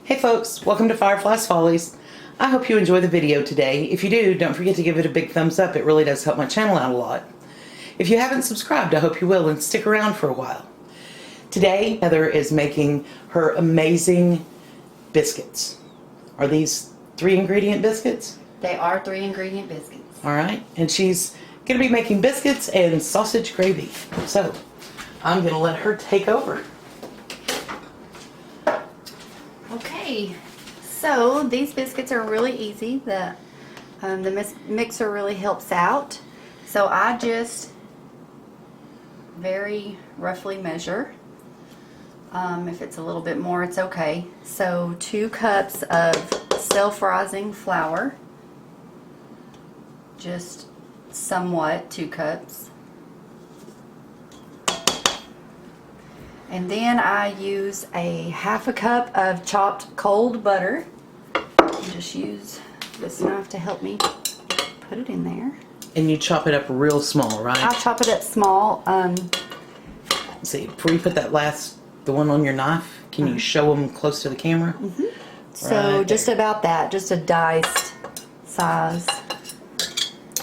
Hey folks, welcome to Fyrefly's Follies. I hope you enjoy the video today. If you do, don't forget to give it a big thumbs up. It really does help my channel out a lot. If you haven't subscribed, I hope you will and stick around for a while. Today, Heather is making her amazing biscuits. Are these 3-ingredient biscuits? They are 3-ingredient biscuits. Alright, and she's going to be making biscuits and sausage gravy. So, I'm going to let her take over. Okay, so these biscuits are really easy. The mixer really helps out. So I just very roughly measure. If it's a little bit more, it's okay. So 2 cups of self-rising flour. Just somewhat 2 cups. And then I use a 1/2 cup of chopped cold butter. Just use this knife to help me put it in there. And you chop it up real small, right? I'll chop it up small. See, before you put that the one on your knife, can you show them close to the camera? Mm-hmm. So right just about that, just a diced size.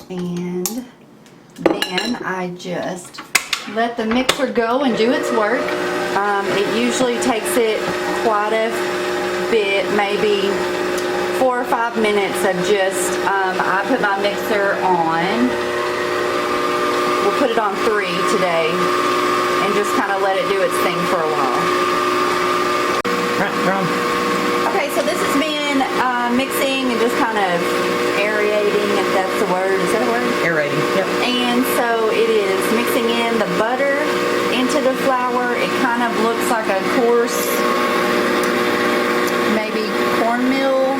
And then I just let the mixer go and do its work. It usually takes it quite a bit, maybe 4 or 5 minutes of just, I put my mixer on, we'll put it on 3 today, and just kind of let it do its thing for a while. Right, we're on. Okay, so this has been mixing and just kind of aerating, if that's the word. Is that a word? Aerating, yep. And so it is mixing in the butter into the flour. It kind of looks like a coarse, maybe cornmeal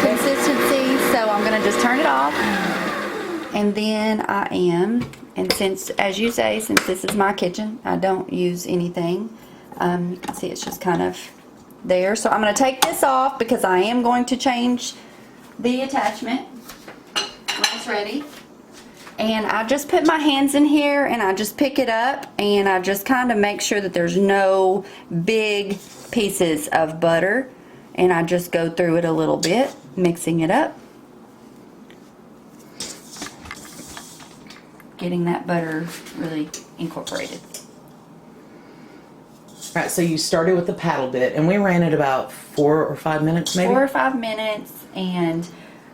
consistency. So I'm going to just turn it off. And then and since, as you say, since this is my kitchen, I don't use anything. You can see it's just kind of there. So I'm going to take this off because I am going to change the attachment when it's ready. And I just put my hands in here and I just pick it up and I just kind of make sure that there's no big pieces of butter, and I just go through it a little bit, mixing it up, getting that butter really incorporated. Right, so you started with the paddle bit, and we ran it about 4 or 5 minutes, maybe? 4 or 5 minutes, and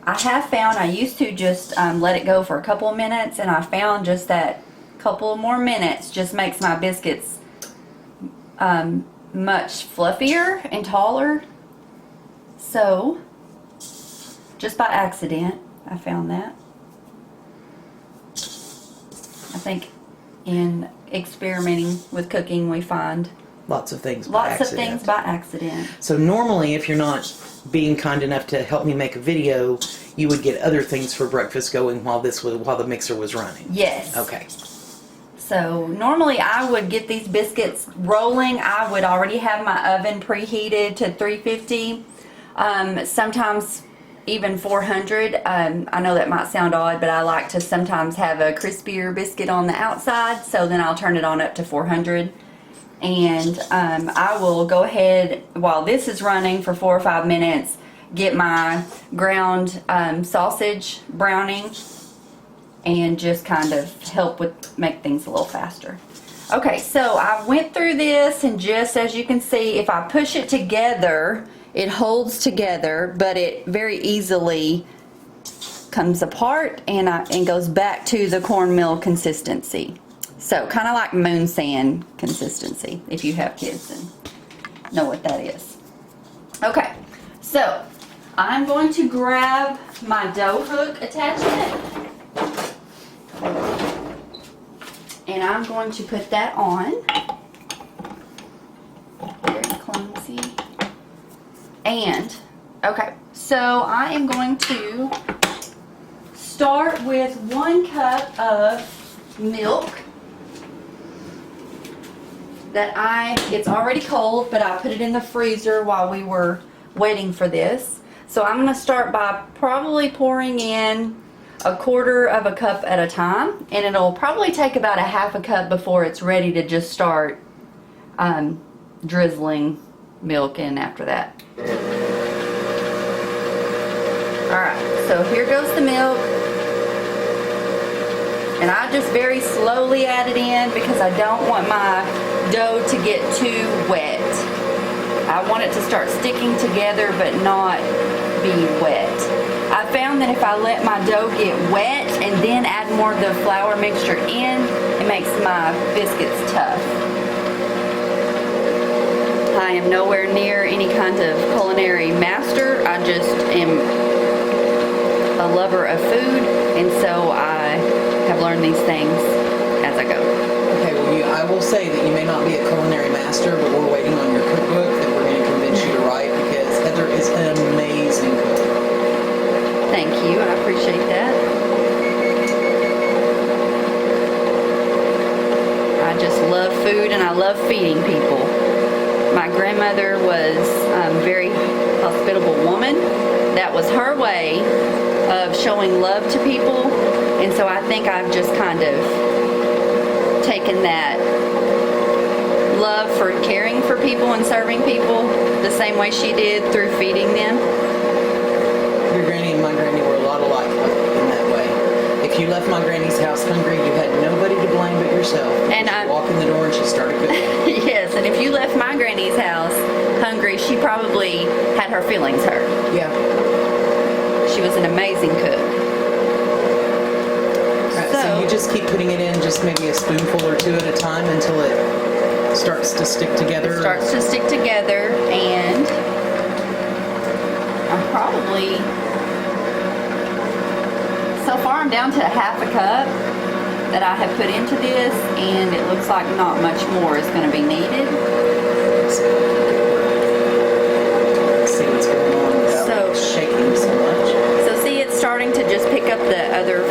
I have found I used to just let it go for a couple of minutes, and I found just that couple more minutes just makes my biscuits much fluffier and taller. So, just by accident, I found that. I think in experimenting with cooking, we find lots of things by accident. So normally, if you're not being kind enough to help me make a video, you would get other things for breakfast going while the mixer was running. Yes. Okay. So normally I would get these biscuits rolling. I would already have my oven preheated to 350. Sometimes even 400. I know that might sound odd, but I like to sometimes have a crispier biscuit on the outside, so then I'll turn it on up to 400. And I will go ahead while this is running for 4 or 5 minutes, get my ground sausage browning, and just kind of help make things a little faster. Okay, so I went through this, and just as you can see, if I push it together, it holds together, but it very easily comes apart and goes back to the cornmeal consistency. So kind of like moon sand consistency, if you have kids and know what that is. Okay, so I'm going to grab my dough hook attachment and I'm going to put that on. Very clumsy. And, okay, so I am going to start with 1 cup of milk. It's already cold, but I put it in the freezer while we were waiting for this. So I'm going to start by probably pouring in 1/4 cup at a time, and it'll probably take about 1/2 cup before it's ready to just start drizzling milk in after that. Alright, so here goes the milk. And I just very slowly add it in because I don't want my dough to get too wet. I want it to start sticking together but not be wet. I found that if I let my dough get wet and then add more of the flour mixture in, it makes my biscuits tough. I am nowhere near any kind of culinary master. I just am a lover of food, and so I have learned these things as I go. Okay, well, I will say that you may not be a culinary master, but we're waiting on your cookbook that we're going to convince you to write, because Heather is an amazing cook. Thank you, I appreciate that. I just love food and I love feeding people. My grandmother was a very hospitable woman. That was her way of showing love to people, and so I think I've just kind of taken that love for caring for people and serving people the same way she did through feeding them. Your granny and my granny were a lot alike in that way. If you left my granny's house hungry, you had nobody to blame but yourself. And you walk in the door and she started cooking. Yes, and if you left my granny's house hungry, she probably had her feelings hurt. Yeah. She was an amazing cook. Right, so you just keep putting it in, just maybe a spoonful or two at a time until it starts to stick together. It starts to stick together, and I'm probably, so far I'm down to half a cup that I have put into this, and it looks like not much more is going to be needed. See what's going on without shaking so much. So see, it's starting to just pick up the other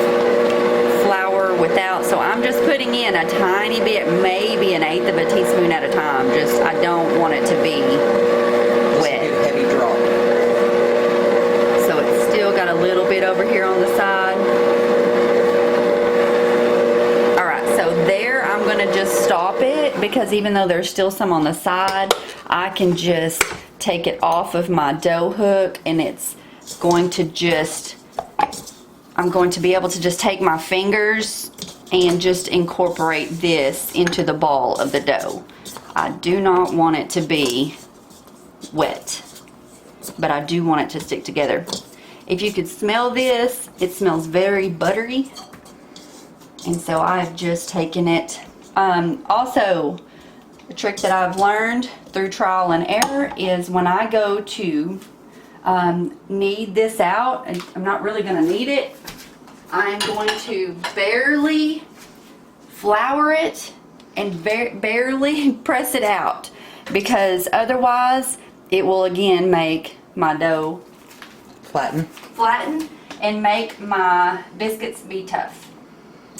flour without, so I'm just putting in a tiny bit, maybe an eighth of a teaspoon at a time. Just, I don't want it to be wet. Just a good heavy drop. So it's still got a little bit over here on the side. Alright, so there I'm going to just stop it, because even though there's still some on the side, I can just take it off of my dough hook, and it's going to just, I'm going to be able to just take my fingers and just incorporate this into the ball of the dough. I do not want it to be wet, but I do want it to stick together. If you could smell this, it smells very buttery, and so I've just taken it. Also, a trick that I've learned through trial and error is when I go to knead this out, and I'm not really going to knead it, I'm going to barely flour it and barely press it out, because otherwise it will again make my dough flatten and make my biscuits be tough.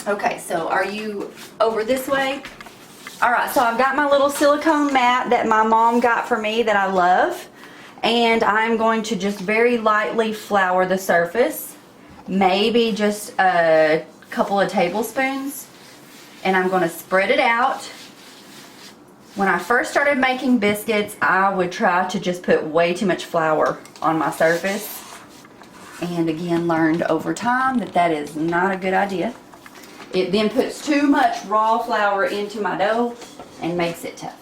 Okay, so are you over this way? Alright, so I've got my little silicone mat that my mom got for me that I love, and I'm going to just very lightly flour the surface, maybe just a couple of tablespoons, and I'm going to spread it out. When I first started making biscuits, I would try to just put way too much flour on my surface, and again learned over time that that is not a good idea. It then puts too much raw flour into my dough and makes it tough.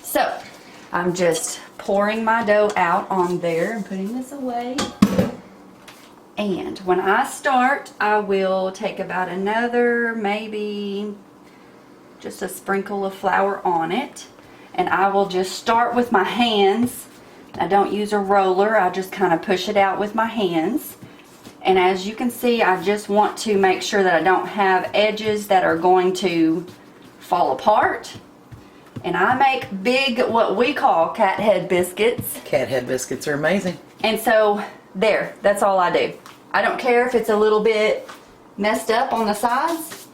So I'm just pouring my dough out on there and putting this away. And when I start, I will take about another, maybe just a sprinkle of flour on it. And I will just start with my hands. I don't use a roller, I just kind of push it out with my hands. And as you can see, I just want to make sure that I don't have edges that are going to fall apart. And I make big, what we call cat head biscuits. Cat head biscuits are amazing. And so, there, that's all I do. I don't care if it's a little bit messed up on the sides.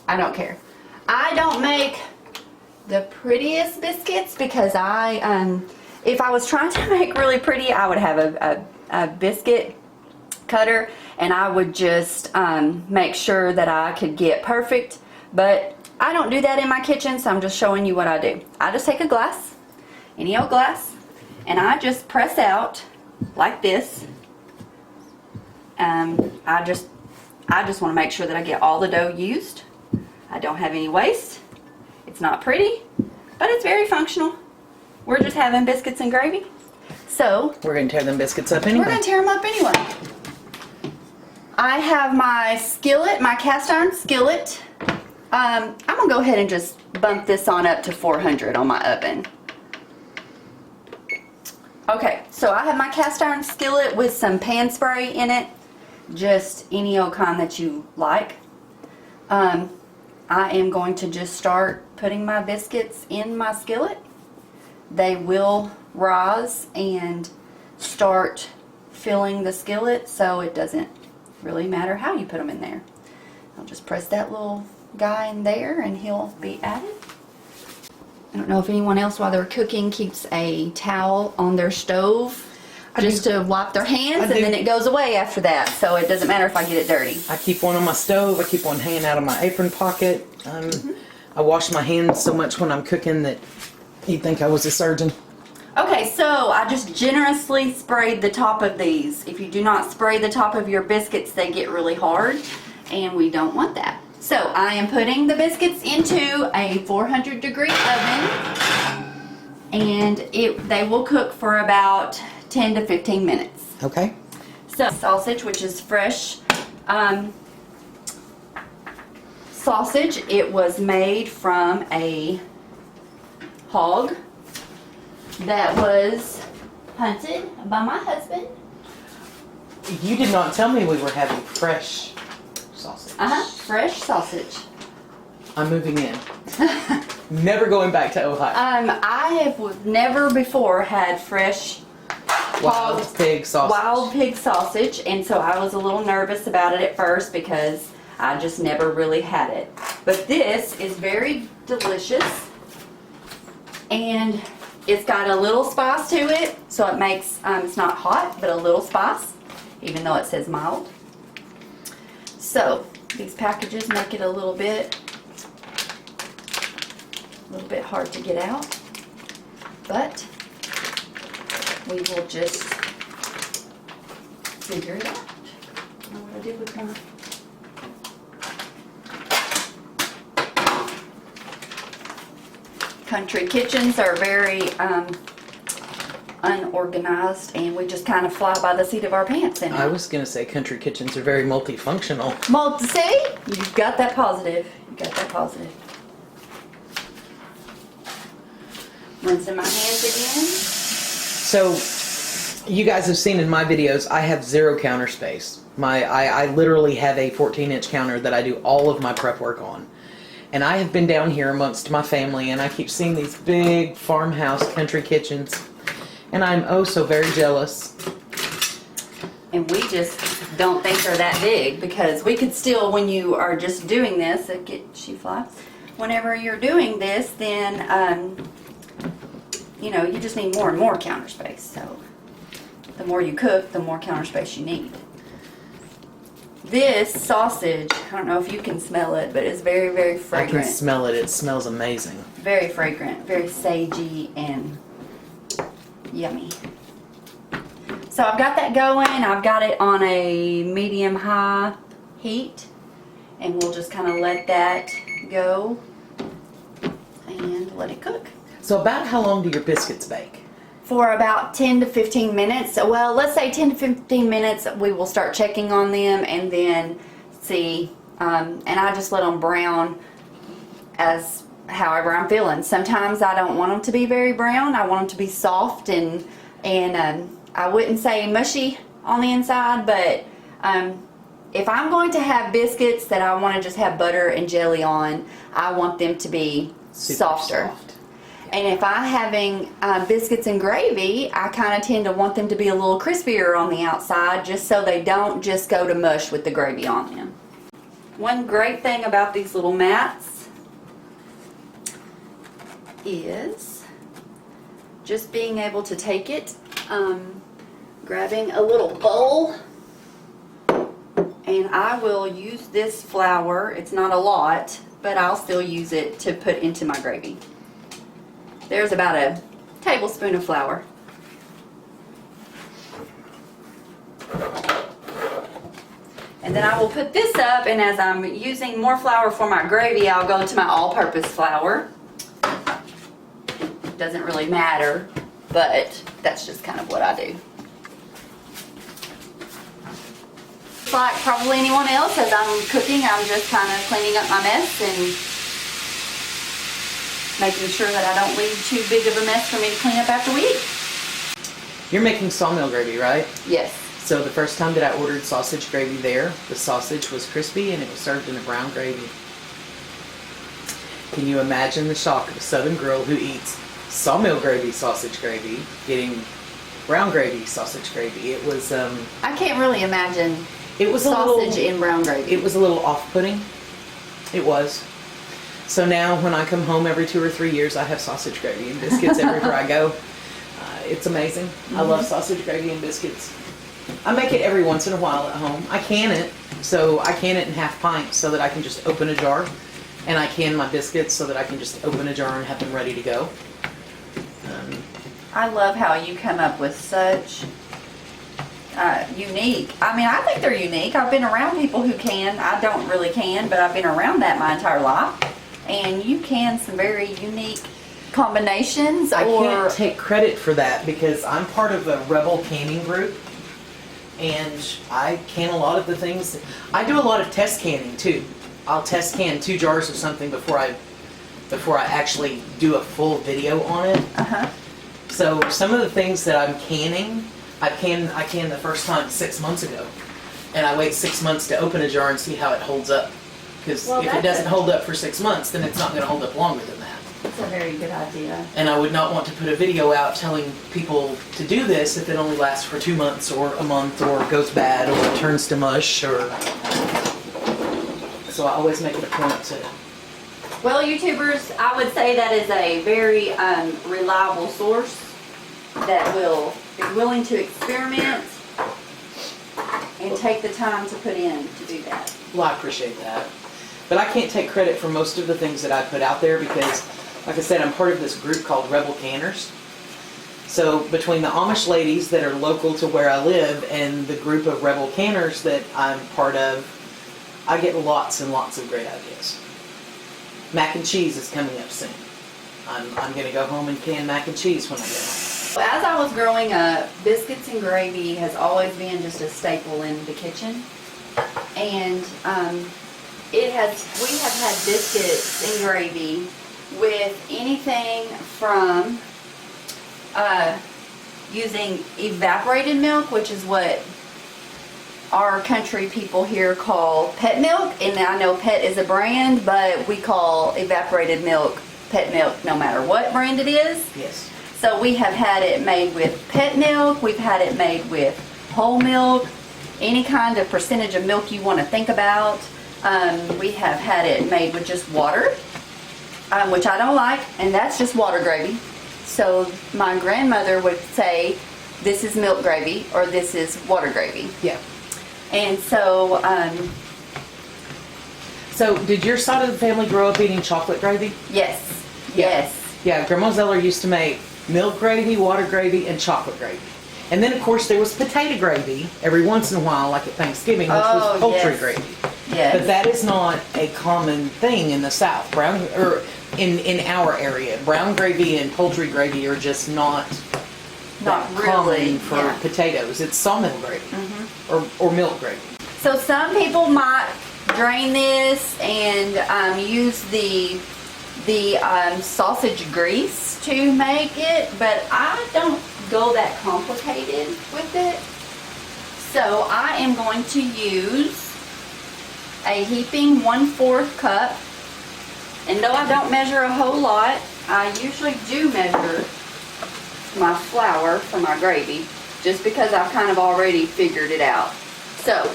I don't care. I don't make the prettiest biscuits because if I was trying to make really pretty, I would have a biscuit cutter, and I would just make sure that I could get perfect. But I don't do that in my kitchen, so I'm just showing you what I do. I just take a glass, any old glass, and I just press out like this. I just want to make sure that I get all the dough used. I don't have any waste. It's not pretty, but it's very functional. We're just having biscuits and gravy. So we're going to tear them biscuits up anyway. we're going to tear them up anyway. I have my skillet, my cast iron skillet. I'm going to go ahead and just bump this on up to 400 on my oven. Okay, so I have my cast iron skillet with some pan spray in it. Just any old kind that you like. I am going to just start putting my biscuits in my skillet. They will rise and start filling the skillet, so it doesn't really matter how you put them in there. I'll just press that little guy in there and he'll be added. I don't know if anyone else while they're cooking keeps a towel on their stove just to wipe their hands, and then it goes away after that, so it doesn't matter if I get it dirty. I keep one on my stove. I keep one hanging out of my apron pocket. I wash my hands so much when I'm cooking that you'd think I was a surgeon. Okay, so I just generously sprayed the top of these. If you do not spray the top of your biscuits, they get really hard, and we don't want that. So I am putting the biscuits into a 400-degree oven, and they will cook for about 10 to 15 minutes. Okay. So sausage, which is fresh sausage, it was made from a hog that was hunted by my husband. You did not tell me we were having fresh sausage. Fresh sausage. I'm moving in. Never going back to Ohio. I have never before had fresh Wild pig sausage. And so I was a little nervous about it at first because I just never really had it. But this is very delicious, and it's got a little spice to it, so it makes it's not hot, but a little spice, even though it says mild. So these packages make it a little bit hard to get out, but we will just figure it out. I don't know what I did with my... Country kitchens are very unorganized, and we just kind of fly by the seat of our pants in it. I was going to say country kitchens are very multifunctional. See? You've got that positive. Rinsing my hands again. So, you guys have seen in my videos, I have zero counter space. I literally have a 14-inch counter that I do all of my prep work on. And I have been down here amongst my family, and I keep seeing these big farmhouse country kitchens. And I'm oh so very jealous. And we just don't think they're that big, because we could still, when you are just doing this, whenever you're doing this, then, you know, you just need more and more counter space. So the more you cook, the more counter space you need. This sausage, I don't know if you can smell it, but it's very, very fragrant. I can smell it. It smells amazing. Very fragrant, very sagey and yummy. So I've got that going. I've got it on a medium-high heat, and we'll just kind of let that go and let it cook. So about how long do your biscuits bake? For about 10 to 15 minutes. Well, let's say 10 to 15 minutes, we will start checking on them and then see. And I just let them brown as however I'm feeling. Sometimes I don't want them to be very brown. I want them to be soft and I wouldn't say mushy on the inside, but if I'm going to have biscuits that I want to just have butter and jelly on, I want them to be softer. Soft. And if I'm having biscuits and gravy, I kind of tend to want them to be a little crispier on the outside, just so they don't just go to mush with the gravy on them. One great thing about these little mats is just being able to take it, grabbing a little bowl, and I will use this flour. It's not a lot, but I'll still use it to put into my gravy. There's about a tablespoon of flour. And then I will put this up, and as I'm using more flour for my gravy, I'll go to my all-purpose flour. It doesn't really matter, but that's just kind of what I do. Like probably anyone else, as I'm cooking, I'm just kind of cleaning up my mess and making sure that I don't leave too big of a mess for me to clean up after we eat. You're making sawmill gravy, right? Yes. So the first time that I ordered sausage gravy there, the sausage was crispy and it was served in a brown gravy. Can you imagine the shock of a southern girl who eats sawmill gravy sausage gravy getting brown gravy sausage gravy? It was I can't really imagine it was sausage in brown gravy. It was a little off-putting. It was. So now when I come home every 2 or 3 years, I have sausage gravy and biscuits everywhere I go. It's amazing. I love sausage gravy and biscuits. I make it every once in a while at home. I can it, so I can it in half pints so that I can just open a jar. And I can my biscuits so that I can just open a jar and have them ready to go. I love how you come up with such unique. I mean, I think they're unique. I've been around people who can. I don't really can, but I've been around that my entire life. And you can some very unique combinations. I can't take credit for that because I'm part of a Rebel canning group. And I can a lot of the things. I do a lot of test canning too. I'll test can 2 jars of something before I actually do a full video on it. So some of the things that I'm canning, I canned the first time 6 months ago, and I wait 6 months to open a jar and see how it holds up. Because if it doesn't hold up for 6 months, then it's not going to hold up longer than that. That's a very good idea. And I would not want to put a video out telling people to do this if it only lasts for 2 months or a month or goes bad or turns to mush or. So I always make it a point to. Well, YouTubers, I would say that is a very reliable source that is willing to experiment and take the time to put in to do that. Well, I appreciate that. But I can't take credit for most of the things that I put out there because, like I said, I'm part of this group called Rebel Canners. So between the Amish ladies that are local to where I live and the group of Rebel Canners that I'm part of, I get lots and lots of great ideas. Mac and cheese is coming up soon. I'm going to go home and can mac and cheese when I get home. As I was growing up, biscuits and gravy has always been just a staple in the kitchen. And we have had biscuits and gravy with anything from using evaporated milk, which is what our country people here call pet milk, and I know Pet is a brand, but we call evaporated milk pet milk no matter what brand it is. Yes. So we have had it made with pet milk, we've had it made with whole milk, any kind of percentage of milk you want to think about. We have had it made with just water, which I don't like, and that's just water gravy. So my grandmother would say, this is milk gravy or this is water gravy. Yeah. And so, So did your side of the family grow up eating chocolate gravy? yes, yes. Yeah, Grandma Zeller used to make milk gravy, water gravy, and chocolate gravy. And then, of course, there was potato gravy every once in a while, like at Thanksgiving, which was poultry gravy. Yes. But that is not a common thing in the South. In our area, brown gravy and poultry gravy are just not Not common really, for yeah. potatoes. It's sawmill gravy or milk gravy. So some people might drain this and use the sausage grease to make it, but I don't go that complicated with it. So I am going to use a heaping 1/4 cup, and though I don't measure a whole lot, I usually do measure my flour for my gravy, just because I've kind of already figured it out. So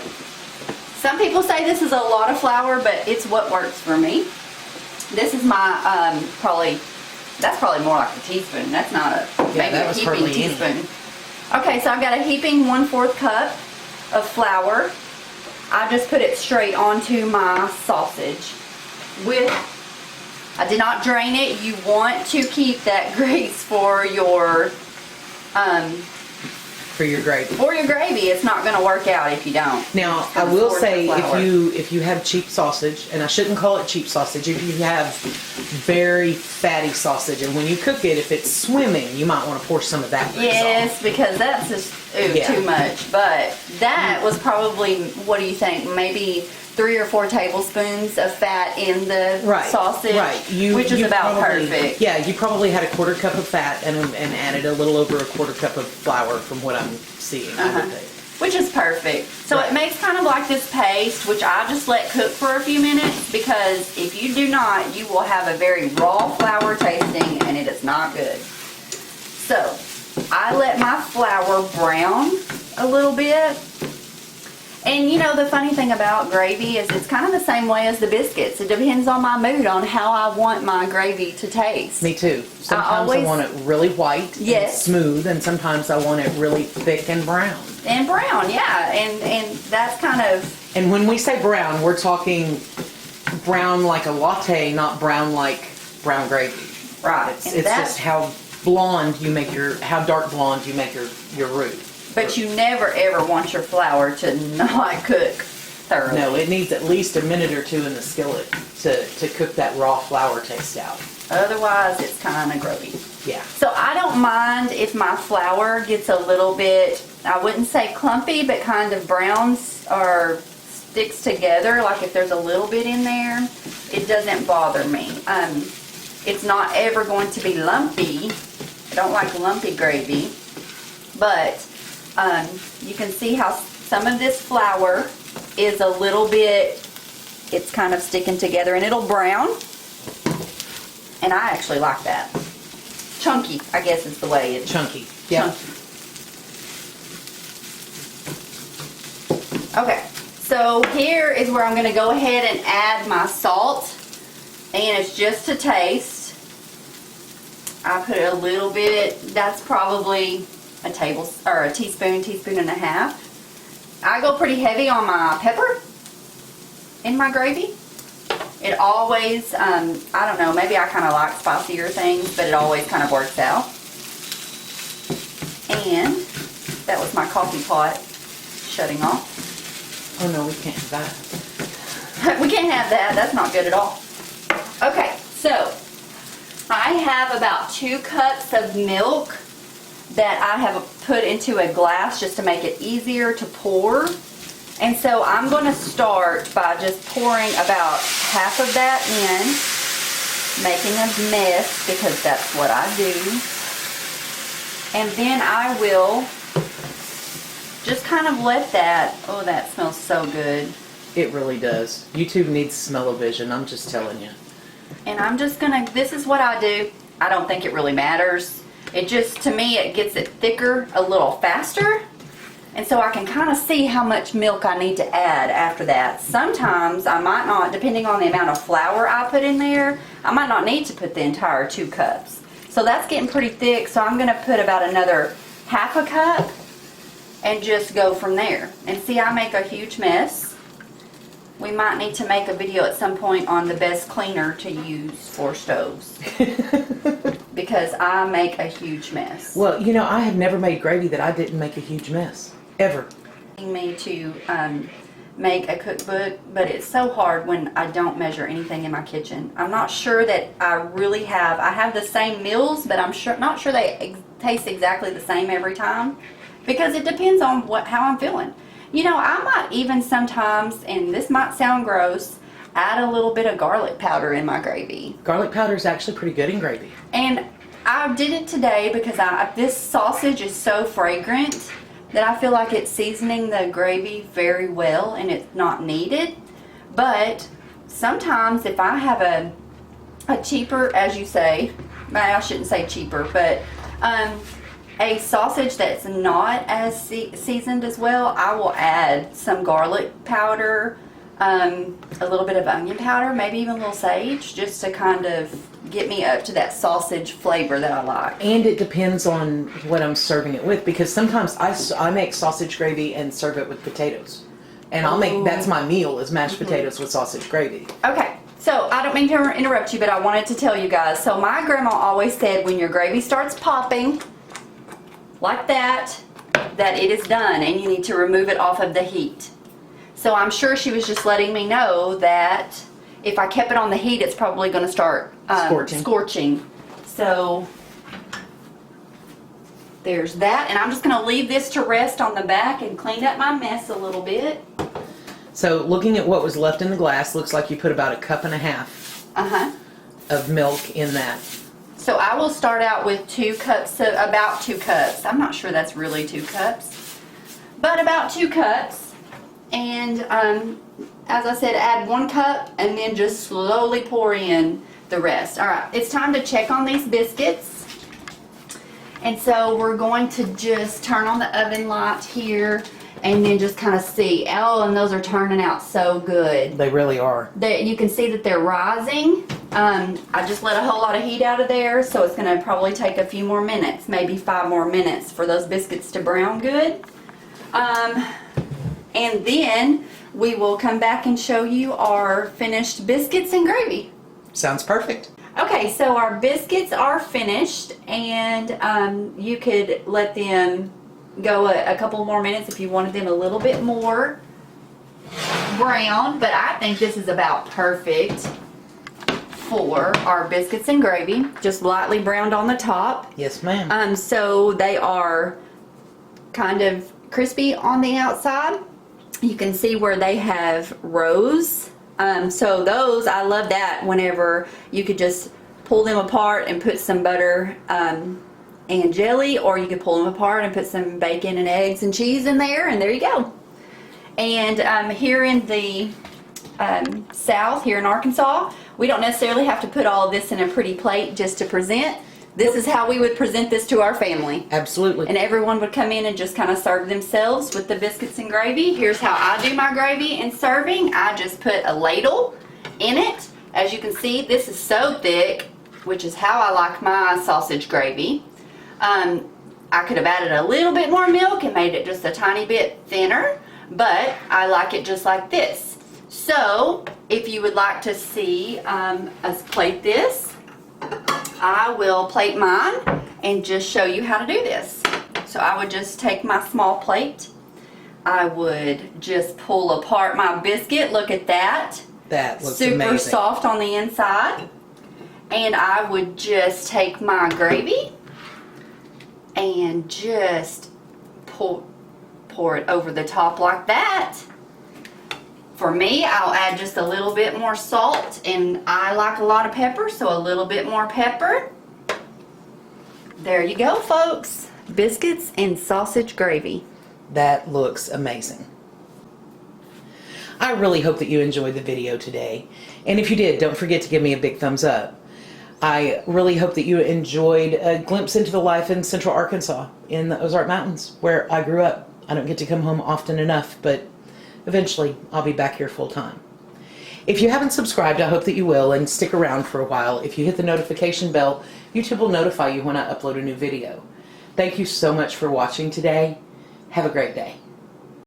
some people say this is a lot of flour, but it's what works for me. This is my that's probably more like a teaspoon. That's not maybe a heaping teaspoon. Okay, so I've got a heaping 1/4 cup of flour. I just put it straight onto my sausage. I did not drain it. You want to keep that grease for your gravy. For your gravy. It's not going to work out if you don't. Now, I will say, if you have cheap sausage, and I shouldn't call it cheap sausage, if you have very fatty sausage, and when you cook it, if it's swimming, you might want to pour some of that grease Yes, off. Because that's just too much. But that was probably, what do you think, maybe 3 or 4 tablespoons of fat in the sausage, which is about perfect. Yeah, you probably had a 1/4 cup of fat and added a little over a 1/4 cup of flour from what I'm seeing. I would think. Which is perfect. So it makes kind of like this paste, which I just let cook for a few minutes, because if you do not, you will have a very raw flour tasting, and it is not good. So I let my flour brown a little bit. And you know, the funny thing about gravy is it's kind of the same way as the biscuits. It depends on my mood on how I want my gravy to taste. Me too. Sometimes I want it really white and smooth, and sometimes I want it really thick and brown. And brown, yeah. And that's kind of... And when we say brown, we're talking brown like a latte, not brown like brown gravy. Right. It's just how blonde you make how dark blonde you make your roux. But you never ever want your flour to not cook thoroughly. No, it needs at least a minute or 2 in the skillet to cook that raw flour taste out. Otherwise, it's kind of grody. Yeah. So I don't mind if my flour gets a little bit, I wouldn't say clumpy, but kind of browns or sticks together. Like if there's a little bit in there, it doesn't bother me. It's not ever going to be lumpy. I don't like lumpy gravy, but you can see how some of this flour is a little bit, it's kind of sticking together, and it'll brown. And I actually like that. Chunky, I guess is the way it's. Chunky. Yeah. Chunky. Okay, so here is where I'm going to go ahead and add my salt, and it's just to taste. I put a little bit. That's probably a teaspoon and a half. I go pretty heavy on my pepper in my gravy. It always, I don't know, maybe I kind of like spicier things, but it always kind of works out. And that was my coffee pot shutting off. Oh no, we can't have that. We can't have that. That's not good at all. Okay, so I have about 2 cups of milk that I have put into a glass just to make it easier to pour. And so I'm going to start by just pouring about half of that in, making a mess because that's what I do. And then I will just kind of let that, oh, that smells so good. It really does. YouTube needs smell-o-vision, I'm just telling you. And I'm just going to, this is what I do. I don't think it really matters. It just, to me, it gets it thicker a little faster. And so I can kind of see how much milk I need to add after that. Sometimes I might not, depending on the amount of flour I put in there, I might not need to put the entire 2 cups. So that's getting pretty thick, so I'm going to put about another half a cup and just go from there. And see, I make a huge mess. We might need to make a video at some point on the best cleaner to use for stoves. Because I make a huge mess. Well, you know, I have never made gravy that I didn't make a huge mess. Ever. Me to make a cookbook, but it's so hard when I don't measure anything in my kitchen. I'm not sure that I really have. I have the same meals, but I'm not sure they taste exactly the same every time, because it depends on how I'm feeling. You know, I might even sometimes, and this might sound gross, add a little bit of garlic powder in my gravy. Garlic powder is actually pretty good in gravy. And I did it today because this sausage is so fragrant that I feel like it's seasoning the gravy very well, and it's not needed. But sometimes if I have a cheaper, as you say, I shouldn't say cheaper, but a sausage that's not as seasoned as well, I will add some garlic powder, a little bit of onion powder, maybe even a little sage, just to kind of get me up to that sausage flavor that I like. And it depends on what I'm serving it with, because sometimes I make sausage gravy and serve it with potatoes. And that's my meal, is mashed potatoes with sausage gravy. Okay, So I don't mean to interrupt you, but I wanted to tell you guys. So my grandma always said when your gravy starts popping like that it is done and you need to remove it off of the heat. So I'm sure she was just letting me know that if I kept it on the heat, it's probably going to start scorching. So there's that. And I'm just going to leave this to rest on the back and clean up my mess a little bit. So looking at what was left in the glass, looks like you put about 1.5 cups of milk in that. So I will start out with 2 cups, about 2 cups. I'm not sure that's really 2 cups, but about 2 cups. And as I said, add 1 cup and then just slowly pour in the rest. All right, it's time to check on these biscuits. And so we're going to just turn on the oven light here and then just kind of see. Oh, and those are turning out so good. They really are. You can see that they're rising. I just let a whole lot of heat out of there, so it's going to probably take a few more minutes, maybe 5 more minutes for those biscuits to brown good. And then we will come back and show you our finished biscuits and gravy. Sounds perfect. Okay, so our biscuits are finished, and you could let them go a couple more minutes if you wanted them a little bit more brown, but I think this is about perfect for our biscuits and gravy. Just lightly browned on the top. Yes, ma'am. So they are kind of crispy on the outside. You can see where they have rows. So those, I love that whenever you could just pull them apart and put some butter and jelly, or you could pull them apart and put some bacon and eggs and cheese in there, and there you go. And here in the South, here in Arkansas, we don't necessarily have to put all of this in a pretty plate just to present. This is how we would present this to our family. Absolutely. And everyone would come in and just kind of serve themselves with the biscuits and gravy. Here's how I do my gravy and serving. I just put a ladle in it. As you can see, this is so thick, which is how I like my sausage gravy. I could have added a little bit more milk and made it just a tiny bit thinner, but I like it just like this. So if you would like to see us plate this, I will plate mine and just show you how to do this. So I would just take my small plate. I would just pull apart my biscuit. Look at that. That looks super amazing. Soft on the inside. And I would just take my gravy and just pour it over the top like that. For me, I'll add just a little bit more salt, and I like a lot of pepper, so a little bit more pepper. There you go, folks. Biscuits and sausage gravy. That looks amazing. I really hope that you enjoyed the video today. And if you did, don't forget to give me a big thumbs up. I really hope that you enjoyed a glimpse into the life in Central Arkansas in the Ozark Mountains, where I grew up. I don't get to come home often enough, but eventually I'll be back here full time. If you haven't subscribed, I hope that you will, and stick around for a while. If you hit the notification bell, YouTube will notify you when I upload a new video. Thank you so much for watching today. Have a great day.